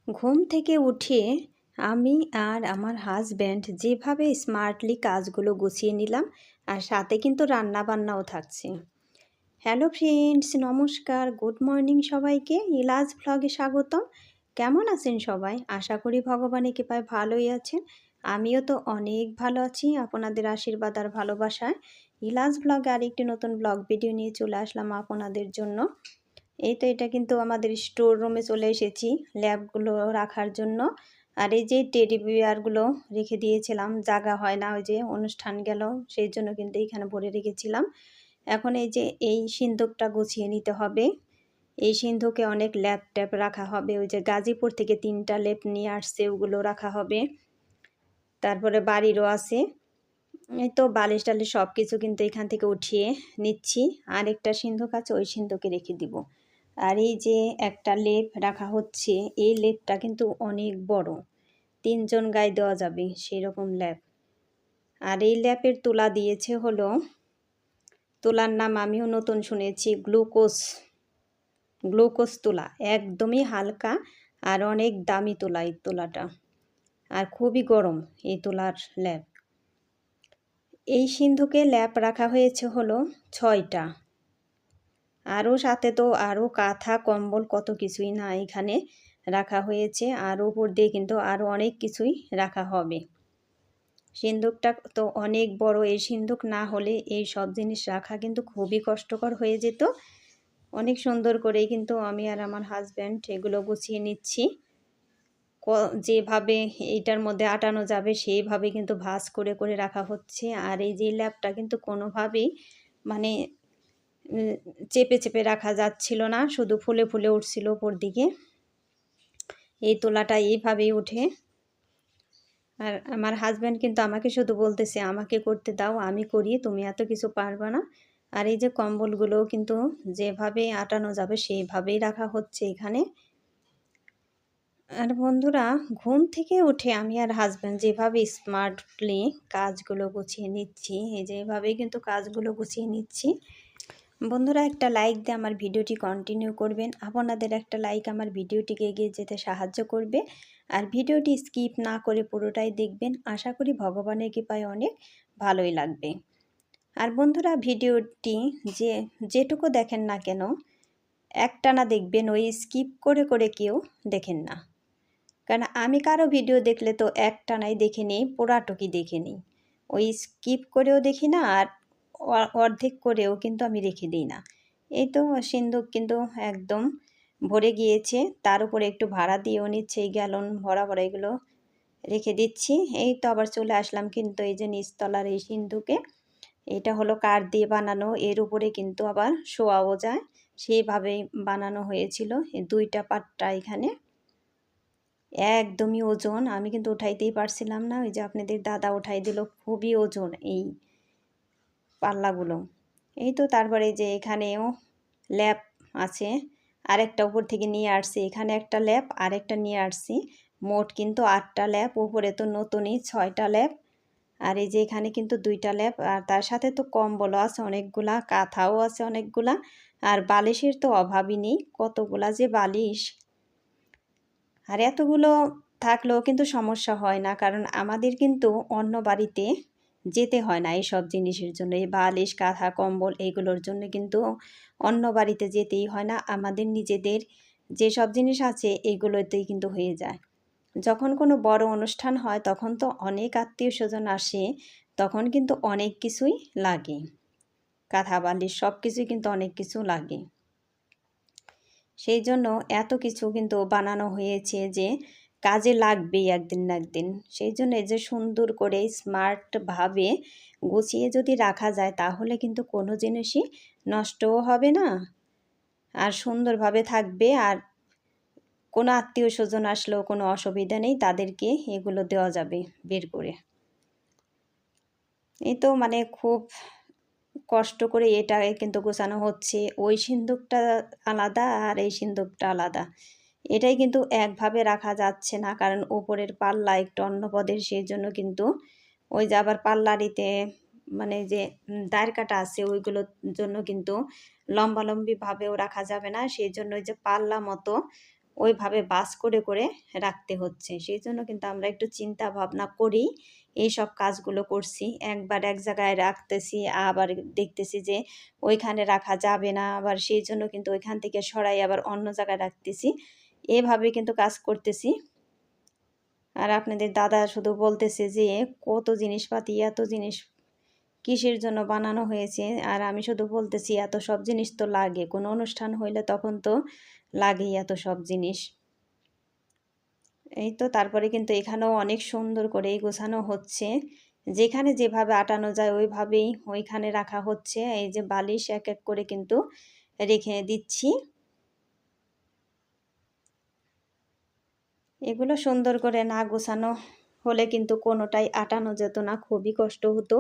ঘুম থেকে উঠে আমি আর আমার হাজব্যান্ড যেভাবে স্মার্টলি কাজগুলো গুছিয়ে নিলাম, আর সাথে কিন্তু রান্না বান্নাও থাকছে। হ্যালো ফ্রেন্ডস, নমস্কার, গুড মর্নিং সবাইকে। ইলাজ ভ্লগে স্বাগতম। কেমন আছেন সবাই? আশা করি ভগবানের কৃপায় ভালোই আছেন। আমিও তো অনেক ভালো আছি আপনাদের আশীর্বাদ আর ভালোবাসায়। ইলাজ ভ্লগে আরেকটি নতুন ব্লগ ভিডিও নিয়ে চলে আসলাম আপনাদের জন্য। এই তো এটা কিন্তু আমাদের স্টোর রুমে চলে এসেছি ল্যাবগুলো রাখার জন্য। আর এই যে টেডি বিয়ারগুলো রেখে দিয়েছিলাম, জায়গা হয় না, ওই যে অনুষ্ঠান গেল সেই জন্য কিন্তু এইখানে ভরে রেখেছিলাম। এখন এই যে এই সিন্ধুকটা গুছিয়ে নিতে হবে। এই সিন্ধুকে অনেক ল্যাপ ট্যাপ রাখা হবে। ওই যে গাজীপুর থেকে 3টা ল্যাপ নিয়ে আসছে, ওগুলো রাখা হবে। তারপরে বাড়িরও আছে। এই তো বালিশ টালিশ সব কিছু কিন্তু এখান থেকে উঠিয়ে নিচ্ছি। আর একটা সিন্ধুক আছে, ওই সিন্ধুকে রেখে দিব। আর এই যে একটা লেপ রাখা হচ্ছে, এই লেপটা কিন্তু অনেক বড়, 3জন গায়ে দেওয়া যাবে সেই রকম ল্যাপ। আর এই ল্যাপের তুলা দিয়েছে হলো, তুলার নাম আমিও নতুন শুনেছি, গ্লুকোজ তুলা। একদমই হালকা আর অনেক দামি তুলা এই তুলাটা, আর খুবই গরম এই তুলার ল্যাপ। এই সিন্ধুকে ল্যাপ রাখা হয়েছে হলো 6টা। আরও সাথে তো আরও কাঁথা কম্বল কত কিছুই না এখানে রাখা হয়েছে। আর উপর দিয়ে কিন্তু আরও অনেক কিছুই রাখা হবে। সিন্ধুকটা তো অনেক বড়, এই সিন্ধুক না হলে এই সব জিনিস রাখা কিন্তু খুবই কষ্টকর হয়ে যেত। অনেক সুন্দর করেই কিন্তু আমি আর আমার হাজব্যান্ড এগুলো গুছিয়ে নিচ্ছি। যেভাবে এইটার মধ্যে আটানো যাবে সেইভাবে কিন্তু ভাঁজ করে করে রাখা হচ্ছে। আর এই যে ল্যাপটা কিন্তু কোনোভাবেই মানে চেপে চেপে রাখা যাচ্ছিল না, শুধু ফুলে ফুলে উঠছিল উপর দিকে। এই তোলাটা এইভাবেই ওঠে। আর আমার হাজব্যান্ড কিন্তু আমাকে শুধু বলতেছে, আমাকে করতে দাও, আমি করি, তুমি এত কিছু পারবে না। আর এই যে কম্বলগুলোও কিন্তু যেভাবে আটানো যাবে সেইভাবেই রাখা হচ্ছে এখানে। আর বন্ধুরা, ঘুম থেকে উঠে আমি আর হাজব্যান্ড যেভাবে স্মার্টলি কাজগুলো গুছিয়ে নিচ্ছি, এই যে এভাবেই কিন্তু কাজগুলো গুছিয়ে নিচ্ছি। বন্ধুরা, একটা লাইক দিয়ে আমার ভিডিওটি কন্টিনিউ করবেন। আপনাদের একটা লাইক আমার ভিডিওটিকে এগিয়ে যেতে সাহায্য করবে। আর ভিডিওটি স্কিপ না করে পুরোটাই দেখবেন। আশা করি ভগবানের কৃপায় অনেক ভালোই লাগবে। আর বন্ধুরা, ভিডিওটি যেটুকু দেখেন না কেন, একটানা দেখবেন, ওই স্কিপ করে করে কেউ দেখেন না। কারণ আমি কারো ভিডিও দেখলে তো একটানাই দেখে নিই, পুরাটুকি দেখে নিই। ওই স্কিপ করেও দেখি না, আর অর্ধেক করেও কিন্তু আমি রেখে দিই না। এই তো সিন্ধুক কিন্তু একদম ভরে গিয়েছে, তার উপরে একটু ভাড়া দিয়েও নিচ্ছে, এই গ্যালন ভরা ভরা এগুলো রেখে দিচ্ছি। এই তো আবার চলে আসলাম কিন্তু এই যে নিচতলার এই সিন্ধুকে। এটা হলো কাঠ দিয়ে বানানো, এর উপরে কিন্তু আবার শোয়াও যায়, সেইভাবেই বানানো হয়েছিল। এই 2টা পাট্টা এখানে একদমই ওজন, আমি কিন্তু উঠাইতেই পারছিলাম না। ওই যে আপনাদের দাদা উঠাই দিল, খুবই ওজন এই পাল্লাগুলো। এই তো তারপরে যে এখানেও ল্যাপ আছে, আরেকটা উপর থেকে নিয়ে আসছি, এখানে একটা ল্যাপ আরেকটা নিয়ে আসছি। মোট কিন্তু 8টা ল্যাপ, উপরে তো নতুনই 6টা ল্যাপ। আর এই যে এখানে কিন্তু 2টা ল্যাপ, আর তার সাথে তো কম্বলও আছে অনেকগুলা, কাঁথাও আছে অনেকগুলা। আর বালিশের তো অভাবই নেই, কতগুলা যে বালিশ। আর এতগুলো থাকলেও কিন্তু সমস্যা হয় না, কারণ আমাদের কিন্তু অন্য বাড়িতে যেতে হয় না এইসব জিনিসের জন্য। এই বালিশ কাঁথা কম্বল এইগুলোর জন্য কিন্তু অন্য বাড়িতে যেতেই হয় না। আমাদের নিজেদের যেসব জিনিস আছে এইগুলোতেই কিন্তু হয়ে যায়। যখন কোনো বড় অনুষ্ঠান হয় তখন তো অনেক আত্মীয় স্বজন আসে, তখন কিন্তু অনেক কিছুই লাগে, কাঁথা বালিশ সব কিছুই কিন্তু অনেক কিছু লাগে। সেই জন্য এত কিছু কিন্তু বানানো হয়েছে যে কাজে লাগবেই একদিন না একদিন। সেই জন্য এই যে সুন্দর করে স্মার্টভাবে গুছিয়ে যদি রাখা যায়, তাহলে কিন্তু কোনো জিনিসই নষ্টও হবে না, আর সুন্দরভাবে থাকবে। আর কোনো আত্মীয় স্বজন আসলেও কোনো অসুবিধা নেই, তাদেরকে এগুলো দেওয়া যাবে বের করে। এই তো মানে খুব কষ্ট করে এটা কিন্তু গোছানো হচ্ছে। ওই সিন্দুকটা আলাদা আর এই সিন্দুকটা আলাদা, এটাই কিন্তু একভাবে রাখা যাচ্ছে না, কারণ ওপরের পাল্লা একটু অন্য পদের, সেই জন্য কিন্তু ওই যে আবার পাল্লারিতে মানে যে দায়ের কাটা আছে ওইগুলোর জন্য কিন্তু লম্বালম্বিভাবেও রাখা যাবে না। সেই জন্য ওই যে পাল্লা মতো ওইভাবে বাস করে করে রাখতে হচ্ছে। সেই জন্য কিন্তু আমরা একটু চিন্তা ভাবনা করেই এইসব কাজগুলো করছি। একবার এক জায়গায় রাখতেছি, আবার দেখতেছি যে ওইখানে রাখা যাবে না, আবার সেই জন্য কিন্তু ওইখান থেকে সরাই আবার অন্য জায়গায় রাখতেছি। এভাবে কিন্তু কাজ করতেছি। আর আপনাদের দাদা শুধু বলতেছে যে কত জিনিসপাতি, এত জিনিস কিসের জন্য বানানো হয়েছে। আর আমি শুধু বলতেছি এত সব জিনিস তো লাগে, কোনো অনুষ্ঠান হইলে তখন তো লাগেই এত সব জিনিস। এই তো তারপরে কিন্তু এখানেও অনেক সুন্দর করে গোছানো হচ্ছে, যেখানে যেভাবে আটানো যায় ওইভাবেই ওইখানে রাখা হচ্ছে। এই যে বালিশ এক এক করে কিন্তু রেখে দিচ্ছি। এগুলো সুন্দর করে না গোছানো হলে কিন্তু কোনোটাই আটানো যেত না, খুবই কষ্ট হতো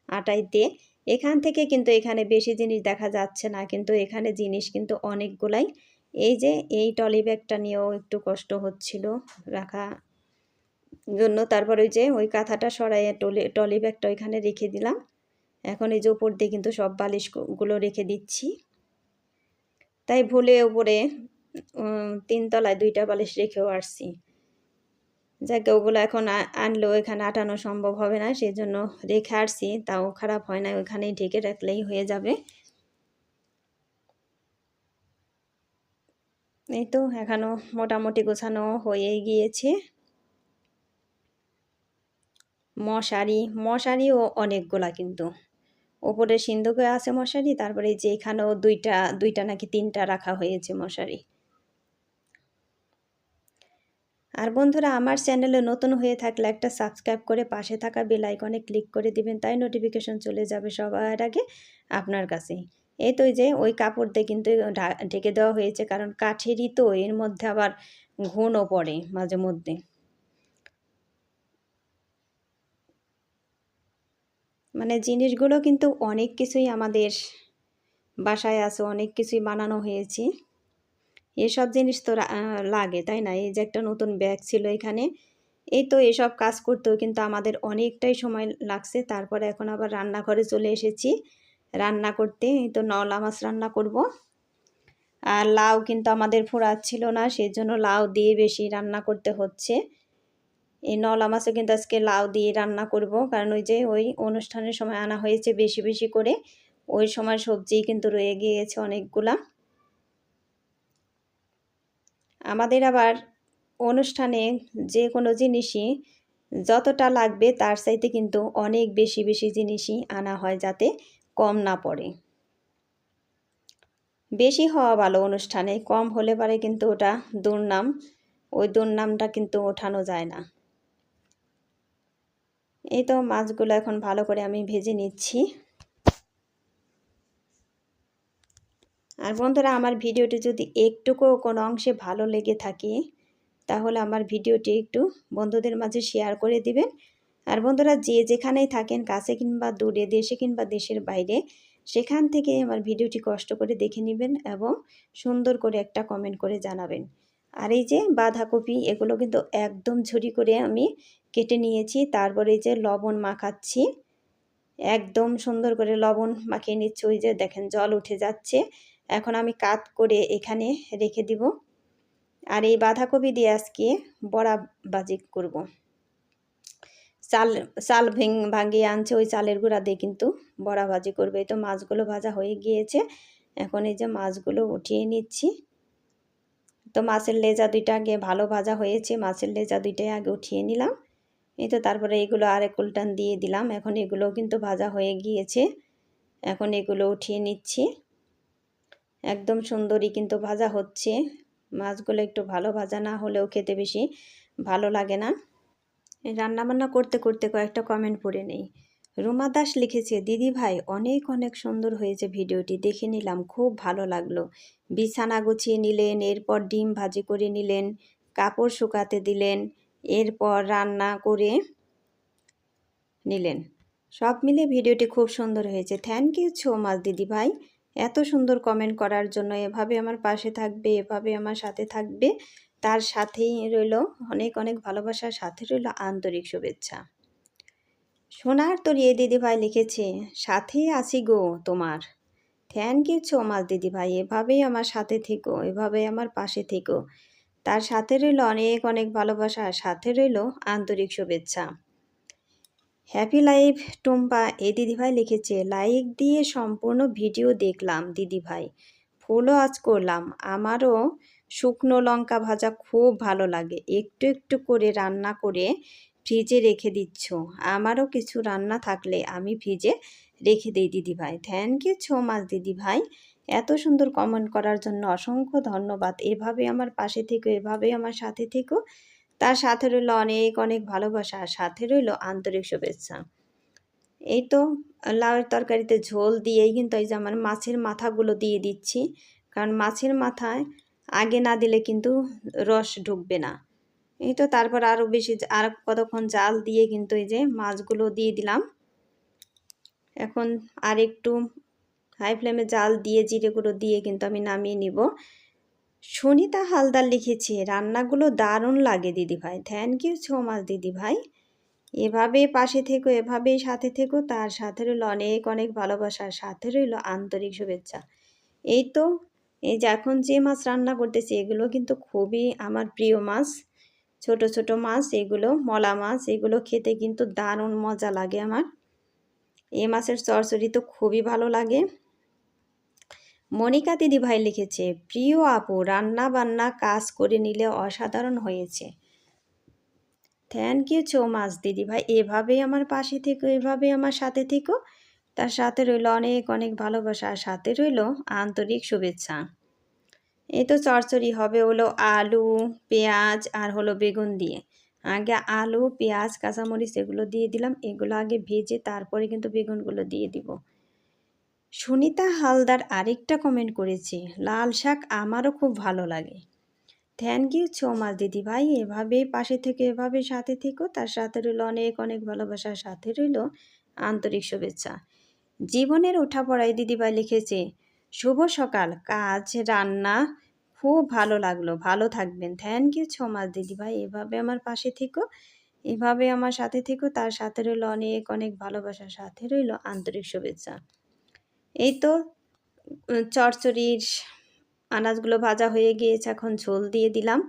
আটাইতে। এখান থেকে কিন্তু এখানে বেশি জিনিস দেখা যাচ্ছে না, কিন্তু এখানে জিনিস কিন্তু অনেকগুলাই। এই যে এই টলি ব্যাগটা নিয়েও একটু কষ্ট হচ্ছিল রাখা জন্য। তারপর ওই যে ওই কাঁথাটা সরাইয়ে টলি ব্যাগটা ওইখানে রেখে দিলাম। এখন এই যে উপর দিয়ে কিন্তু সব বালিশগুলো রেখে দিচ্ছি। তাই ভুলে উপরে 3 তলায় 2টা বালিশ রেখেও আসছি। যাকে ওগুলো এখন আনলেও এখানে আটানো সম্ভব হবে না, সেই জন্য রেখে আসছি। তাও খারাপ হয় না, ওইখানেই ঢেকে রাখলেই হয়ে যাবে। এই তো এখনও মোটামুটি গোছানো হয়ে গিয়েছে। মশারিও অনেকগুলা কিন্তু। ওপরে সিন্ধুকে আছে মশারি, তারপরে যে এখানেও দুইটা নাকি 3টা রাখা হয়েছে মশারি। আর বন্ধুরা, আমার চ্যানেলে নতুন হয়ে থাকলে একটা সাবস্ক্রাইব করে পাশে থাকা বেল আইকনে ক্লিক করে দিবেন, তাই নোটিফিকেশন চলে যাবে সবার আগে আপনার কাছে। এই তো যে ওই কাপড় দিয়ে কিন্তু ঢেকে দেওয়া হয়েছে, কারণ কাঠেরই তো, এর মধ্যে আবার ঘুণও পড়ে মাঝে মধ্যে। মানে জিনিসগুলো কিন্তু অনেক কিছুই আমাদের বাসায় আছে, অনেক কিছুই বানানো হয়েছে। এসব জিনিস তো লাগে, তাই না? এই যে একটা নতুন ব্যাগ ছিল এখানে। এই তো এসব কাজ করতেও কিন্তু আমাদের অনেকটাই সময় লাগছে। তারপরে এখন আবার রান্নাঘরে চলে এসেছি রান্না করতে। এই তো নলা মাছ রান্না করব। আর লাউ কিন্তু আমাদের ফুরাচ্ছিল না, সেই জন্য লাউ দিয়ে বেশি রান্না করতে হচ্ছে। এই নলা মাছও কিন্তু আজকে লাউ দিয়ে রান্না করব, কারণ ওই যে ওই অনুষ্ঠানের সময় আনা হয়েছে বেশি বেশি করে, ওই সময় সবজি কিন্তু রয়ে গিয়েছে অনেকগুলা। আমাদের আবার অনুষ্ঠানে যে কোনো জিনিসই যতটা লাগবে তার চাইতে কিন্তু অনেক বেশি বেশি জিনিসই আনা হয়, যাতে কম না পড়ে। বেশি হওয়া ভালো অনুষ্ঠানে, কম হলে পারে কিন্তু ওটা দুর্নাম, ওই দুর্নামটা কিন্তু ওঠানো যায় না। এই তো মাছগুলো এখন ভালো করে আমি ভেজে নিচ্ছি। আর বন্ধুরা, আমার ভিডিওটি যদি একটুকুও কোনো অংশে ভালো লেগে থাকে তাহলে আমার ভিডিওটি একটু বন্ধুদের মাঝে শেয়ার করে দিবেন। আর বন্ধুরা, যে যেখানেই থাকেন, কাছে কিংবা দূরে, দেশে কিংবা দেশের বাইরে, সেখান থেকে আমার ভিডিওটি কষ্ট করে দেখে নেবেন এবং সুন্দর করে একটা কমেন্ট করে জানাবেন। আর এই যে বাঁধাকপি, এগুলো কিন্তু একদম ঝুরি করে আমি কেটে নিয়েছি। তারপরে এই যে লবণ মাখাচ্ছি, একদম সুন্দর করে লবণ মাখিয়ে নিচ্ছি। ওই যে দেখেন জল উঠে যাচ্ছে। এখন আমি কাট করে এখানে রেখে দিব। আর এই বাঁধাকপি দিয়ে আজকে বড়া ভাজি করব। চাল ভাঙিয়ে আনছে, ওই চালের গুঁড়া দিয়ে কিন্তু বড়া ভাজি করবে। এই তো মাছগুলো ভাজা হয়ে গিয়েছে, এখন এই যে মাছগুলো উঠিয়ে নিচ্ছি। তো মাছের লেজা 2টা আগে ভালো ভাজা হয়েছে, মাছের লেজা 2টাই আগে উঠিয়ে নিলাম। এই তো তারপরে এগুলো আরেক উল্টান দিয়ে দিলাম। এখন এগুলোও কিন্তু ভাজা হয়ে গিয়েছে, এখন এগুলো উঠিয়ে নিচ্ছি। একদম সুন্দরই কিন্তু ভাজা হচ্ছে। মাছগুলো একটু ভালো ভাজা না হলেও খেতে বেশি ভালো লাগে না। রান্নাবান্না করতে করতে কয়েকটা কমেন্ট পড়ে নেই। রুমা দাস লিখেছে, দিদি ভাই অনেক অনেক সুন্দর হয়েছে ভিডিওটি, দেখে নিলাম, খুব ভালো লাগলো। বিছানা গুছিয়ে নিলেন, এরপর ডিম ভাজি করে নিলেন, কাপড় শুকাতে দিলেন, এরপর রান্না করে নিলেন। সব মিলে ভিডিওটি খুব সুন্দর হয়েছে। থ্যাংক ইউ সো মাচ দিদি ভাই, এত সুন্দর কমেন্ট করার জন্য। এভাবে আমার পাশে থাকবে, এভাবে আমার সাথে থাকবে, তার সাথেই রইল অনেক অনেক ভালোবাসার, সাথে রইল আন্তরিক শুভেচ্ছা। সোনার তরিয়ে দিদি ভাই লিখেছে, সাথেই আছি গো তোমার। থ্যাংক ইউ সো মাচ দিদি ভাই, এভাবেই আমার সাথে থেকো, এভাবেই আমার পাশে থেকো। তার সাথে রইল অনেক অনেক ভালোবাসা, আর সাথে রইল আন্তরিক শুভেচ্ছা। হ্যাপি লাইফ টুম্পা এই দিদিভাই লিখেছে, লাইক দিয়ে সম্পূর্ণ ভিডিও দেখলাম দিদিভাই, ফলো আজ করলাম। আমারও শুকনো লঙ্কা ভাজা খুব ভালো লাগে, একটু একটু করে রান্না করে ফ্রিজে রেখে দিচ্ছ। আমারও কিছু রান্না থাকলে আমি ফ্রিজে রেখে দিই দিদিভাই। থ্যাংক ইউ সো মাচ দিদিভাই, এত সুন্দর কমেন্ট করার জন্য অসংখ্য ধন্যবাদ। এভাবে আমার পাশে থেকো, এভাবে আমার সাথে থেকো। তার সাথে রইল অনেক অনেক ভালোবাসা, আর সাথে রইল আন্তরিক শুভেচ্ছা। এই তো লাউয়ের তরকারিতে ঝোল দিয়েই কিন্তু এই যে আমার মাছের মাথাগুলো দিয়ে দিচ্ছি, কারণ মাছের মাথায় আগে না দিলে কিন্তু রস ঢুকবে না। এই তো তারপর আরও বেশি আর কতক্ষণ জাল দিয়ে কিন্তু এই যে মাছগুলো দিয়ে দিলাম। এখন আর একটু হাই ফ্লেমে জাল দিয়ে জিরে গুঁড়ো দিয়ে কিন্তু আমি নামিয়ে নিব। সুনিতা হালদার লিখেছে, রান্নাগুলো দারুণ লাগে দিদিভাই। থ্যাংক ইউ সো মাচ দিদিভাই, এভাবে পাশে থেকো, এভাবেই সাথে থেকো। তার সাথে রইল অনেক অনেক ভালোবাসার, সাথে রইল আন্তরিক শুভেচ্ছা। এই তো এই যে এখন যে মাছ রান্না করতেছি এগুলো কিন্তু খুবই আমার প্রিয় মাছ, ছোট ছোট মাছ, এগুলো মলা মাছ, এগুলো খেতে কিন্তু দারুণ মজা লাগে আমার। এই মাছের চচ্চড়ি তো খুবই ভালো লাগে। মনিকা দিদিভাই লিখেছে, প্রিয় আপু, রান্না বান্না কাজ করে নিলে অসাধারণ হয়েছে। থ্যাংক ইউ সো মাচ দিদিভাই, এভাবেই আমার পাশে থেকো, এভাবে আমার সাথে থেকো। তার সাথে রইল অনেক অনেক ভালোবাসা, আর সাথে রইল আন্তরিক শুভেচ্ছা। এই তো চচ্চড়ি হবে হলো আলু, পেঁয়াজ আর হলো বেগুন দিয়ে। আগে আলু, পেঁয়াজ, কাঁচামরিচ এগুলো দিয়ে দিলাম, এগুলো আগে ভেজে তারপরে কিন্তু বেগুনগুলো দিয়ে দিব। সুনিতা হালদার আরেকটা কমেন্ট করেছে, লাল শাক আমারও খুব ভালো লাগে। থ্যাংক ইউ সো মাচ দিদিভাই, এভাবে পাশে থেকে এভাবে সাথে থেকো। তার সাথে রইল অনেক অনেক ভালোবাসার, সাথে রইল আন্তরিক শুভেচ্ছা। জীবনের ওঠাপড়ায় দিদিভাই লিখেছে, শুভ সকাল, কাজ রান্না খুব ভালো লাগলো, ভালো থাকবেন। থ্যাংক ইউ সো মাচ দিদিভাই, এভাবে আমার পাশে থেকো, এভাবে আমার সাথে থেকো। তার সাথে রইল অনেক অনেক ভালোবাসার, সাথে রইল আন্তরিক শুভেচ্ছা। এই তো চচ্চড়ির আনাজগুলো ভাজা হয়ে গিয়েছে, এখন ঝোল দিয়ে দিলাম।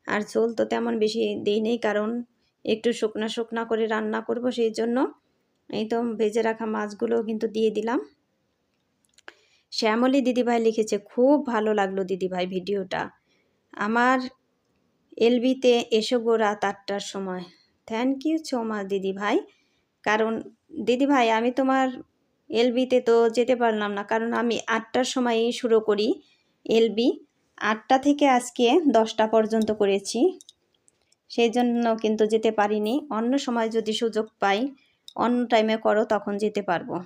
আর ঝোল তো তেমন বেশি দিই নেই, কারণ একটু শুকনা শুকনা করে রান্না করব, সেই জন্য। এই তো ভেজে রাখা মাছগুলো কিন্তু দিয়ে দিলাম। শ্যামলী দিদিভাই লিখেছে, খুব ভালো লাগলো দিদিভাই ভিডিওটা, আমার এলবিতে এসো গো রাত 8টার সময়। থ্যাংক ইউ সো মাচ দিদিভাই, কারণ দিদিভাই আমি তোমার এলবিতে তো যেতে পারলাম না, কারণ আমি 8টার সময়ই শুরু করি এলবি। 8টা থেকে আজকে 10টা পর্যন্ত করেছি, সেই জন্য কিন্তু যেতে পারিনি। অন্য সময় যদি সুযোগ পাই, অন্য টাইমে করো, তখন যেতে পারবো।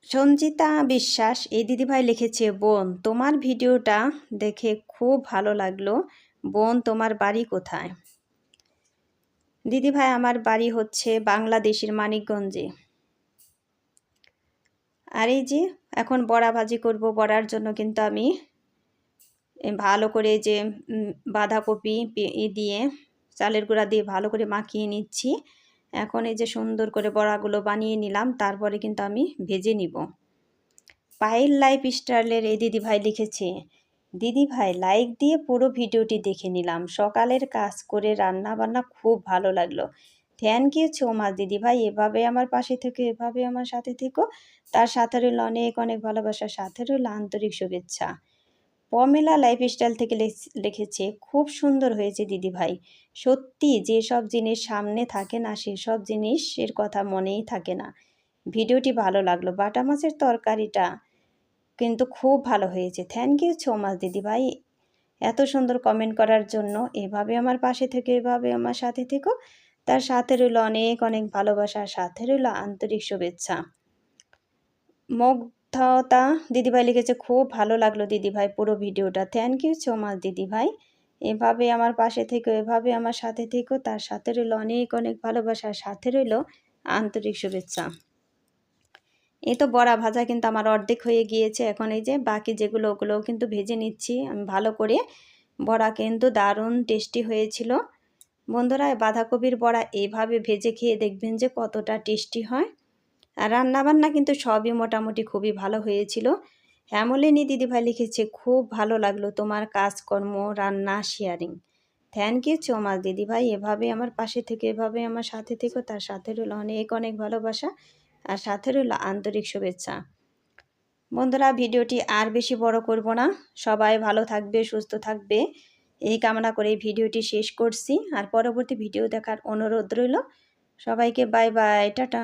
সঞ্জিতা বিশ্বাস এই দিদিভাই লিখেছে, বোন তোমার ভিডিওটা দেখে খুব ভালো লাগলো। বোন তোমার বাড়ি কোথায়? দিদিভাই আমার বাড়ি হচ্ছে বাংলাদেশের মানিকগঞ্জে। আর এই যে এখন বড়া ভাজি করব, বড়ার জন্য কিন্তু আমি ভালো করে যে বাঁধাকপি দিয়ে চালের গুঁড়া দিয়ে ভালো করে মাখিয়ে নিচ্ছি। এখন এই যে সুন্দর করে বড়াগুলো বানিয়ে নিলাম, তারপরে কিন্তু আমি ভেজে নিব। পায়েল লাইফ স্টাইলের এই দিদিভাই লিখেছে, দিদিভাই লাইক দিয়ে পুরো ভিডিওটি দেখে নিলাম, সকালের কাজ করে রান্না বান্না খুব ভালো লাগলো। থ্যাংক ইউ সো মাচ দিদিভাই, এভাবে আমার পাশে থেকে, এভাবে আমার সাথে থেকো। তার সাথে রইল অনেক অনেক ভালোবাসা, সাথে রইল আন্তরিক শুভেচ্ছা। পমেলা লাইফস্টাইল থেকে লিখেছে, খুব সুন্দর হয়েছে দিদিভাই, সত্যি যেসব জিনিস সামনে থাকে না সেসব জিনিসের কথা মনেই থাকে না। ভিডিওটি ভালো লাগলো, বাটা মাছের তরকারিটা কিন্তু খুব ভালো হয়েছে। থ্যাংক ইউ সো মাচ দিদিভাই, এত সুন্দর কমেন্ট করার জন্য। এভাবে আমার পাশে থেকে, এভাবে আমার সাথে থেকো। তার সাথে রইল অনেক অনেক ভালোবাসা, সাথে রইল আন্তরিক শুভেচ্ছা। মুগ্ধতা দিদিভাই লিখেছে, খুব ভালো লাগলো দিদিভাই পুরো ভিডিওটা। থ্যাংক ইউ সো মাচ দিদিভাই, এভাবে আমার পাশে থেকো, এভাবে আমার সাথে থেকো। তার সাথে রইল অনেক অনেক ভালোবাসা, সাথে রইল আন্তরিক শুভেচ্ছা। এই তো বড়া ভাজা কিন্তু আমার অর্ধেক হয়ে গিয়েছে, এখন এই যে বাকি যেগুলো ওগুলোও কিন্তু ভেজে নিচ্ছি আমি ভালো করে। বড়া কিন্তু দারুণ টেস্টি হয়েছিল বন্ধুরা। বাঁধাকপির বড়া এইভাবে ভেজে খেয়ে দেখবেন যে কতটা টেস্টি হয়। আর রান্নাবান্না কিন্তু সবই মোটামুটি খুবই ভালো হয়েছিল। হেমলিনী দিদিভাই লিখেছে, খুব ভালো লাগলো তোমার কাজকর্ম, রান্না, sharing. Thank you so much দিদিভাই। এভাবে আমার পাশে থেকে, এভাবে আমার সাথে থেকো। তার সাথে রইল অনেক অনেক ভালোবাসা, আর সাথে রইল আন্তরিক শুভেচ্ছা। বন্ধুরা, ভিডিওটি আর বেশি বড় করব না। সবাই ভালো থাকবে, সুস্থ থাকবে, এই কামনা করে ভিডিওটি শেষ করছি। আর পরবর্তী ভিডিও দেখার অনুরোধ রইল। সবাইকে বাই বাই, টাটা।